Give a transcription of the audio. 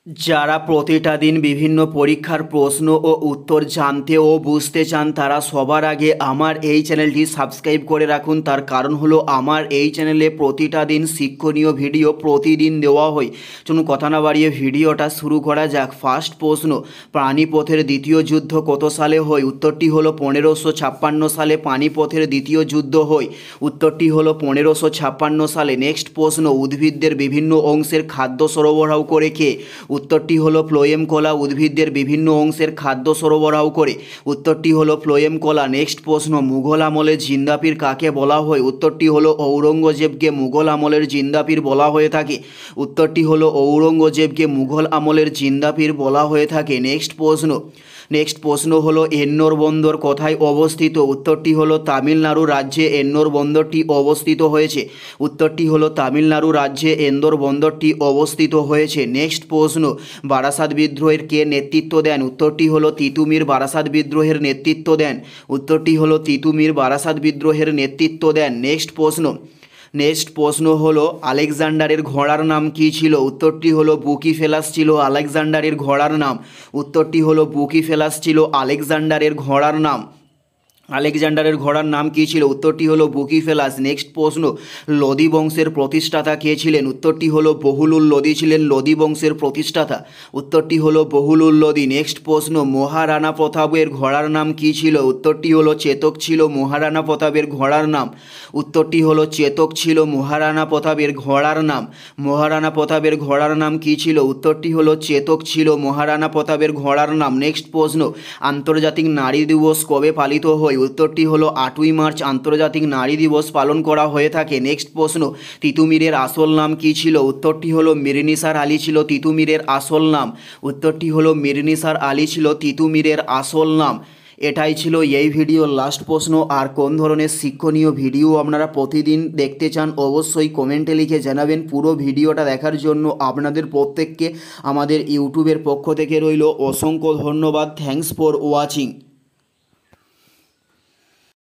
যারা প্রতিটা দিন বিভিন্ন পরীক্ষার প্রশ্ন ও উত্তর জানতে ও বুঝতে চান তারা সবার আগে আমার এই চ্যানেলটি সাবস্ক্রাইব করে রাখুন। তার কারণ হলো আমার এই চ্যানেলে প্রতিটা দিন শিক্ষণীয় ভিডিও প্রতিদিন দেওয়া হয়। চলুন কথা না বাড়িয়ে ভিডিওটা শুরু করা যাক। ফার্স্ট প্রশ্ন, পানিপথের দ্বিতীয় যুদ্ধ কত সালে হয়? উত্তরটি হলো 1556 সালে পানিপথের দ্বিতীয় যুদ্ধ হয়। উত্তরটি হলো 1556 সালে। নেক্সট প্রশ্ন, উদ্ভিদদের বিভিন্ন অংশের খাদ্য সরবরাহ করে কে? উত্তরটি হলো ফ্লোয়েম কলা উদ্ভিদদের বিভিন্ন অংশের খাদ্য সরবরাহ করে। উত্তরটি হলো ফ্লোয়েম কলা। নেক্সট প্রশ্ন, মুঘল আমলে জিন্দাপীর কাকে বলা হয়? উত্তরটি হলো ঔরঙ্গজেবকে মুঘল আমলের জিন্দাপীর বলা হয়ে থাকে। উত্তরটি হলো ঔরঙ্গজেবকে মুঘল আমলের জিন্দাপীর বলা হয়ে থাকে। নেক্সট প্রশ্ন হলো এন্নোর বন্দর কোথায় অবস্থিত? উত্তরটি হলো তামিলনাড়ু রাজ্যে এন্নোর বন্দরটি অবস্থিত হয়েছে। উত্তরটি হলো তামিলনাড়ু রাজ্যে এন্দোর বন্দরটি অবস্থিত হয়েছে। নেক্সট প্রশ্ন, বারাসাত বিদ্রোহের কে নেতৃত্ব দেন? উত্তরটি হলো তিতুমির বারাসাত বিদ্রোহের নেতৃত্ব দেন। উত্তরটি হলো তিতুমির বারাসাত বিদ্রোহের নেতৃত্ব দেন। নেক্সট প্রশ্ন হলো আলেকজান্ডারের ঘোড়ার নাম কী ছিল? উত্তরটি হলো বুকিফেলাস ছিল আলেকজান্ডারের ঘোড়ার নাম। উত্তরটি হলো বুকিফেলাস ছিল আলেকজান্ডারের ঘোড়ার নাম। আলেকজান্ডারের ঘোড়ার নাম কী ছিল? উত্তরটি হলো বুকিফেলাস। নেক্সট প্রশ্ন, লোদি বংশের প্রতিষ্ঠাতা কে ছিলেন? উত্তরটি হলো বহুলুল লোদি ছিলেন লোদি বংশের প্রতিষ্ঠাতা। উত্তরটি হলো বহুলুল লোদি। নেক্সট প্রশ্ন, মহারানা প্রতাপের ঘোড়ার নাম কী ছিল? উত্তরটি হলো চেতক ছিল মহারানা প্রতাপের ঘোড়ার নাম। উত্তরটি হলো চেতক ছিল মহারানা প্রতাপের ঘোড়ার নাম। মহারানা প্রতাপের ঘোড়ার নাম কী ছিল? উত্তরটি হলো চেতক ছিল মহারানা প্রতাপের ঘোড়ার নাম। নেক্সট প্রশ্ন, আন্তর্জাতিক নারী দিবস কবে পালিত হয়? উত্তরটি হলো 8ই মার্চ আন্তর্জাতিক নারী দিবস পালন করা হয়ে থাকে। নেক্সট প্রশ্ন, তিতুমিরের আসল নাম কী ছিল? উত্তরটি হলো মীর নিসার আলী ছিল তিতুমিরের আসল নাম। উত্তরটি হলো মীর নিসার আলী ছিল তিতুমিরের আসল নাম। এটাই ছিল এই ভিডিওর লাস্ট প্রশ্ন। আর কোন ধরনের শিক্ষণীয় ভিডিও আপনারা প্রতিদিন দেখতে চান অবশ্যই কমেন্টে লিখে জানাবেন। পুরো ভিডিওটা দেখার জন্য আপনাদের প্রত্যেককে আমাদের ইউটিউবের পক্ষ থেকে রইল অসংখ্য ধন্যবাদ। Thanks for watching.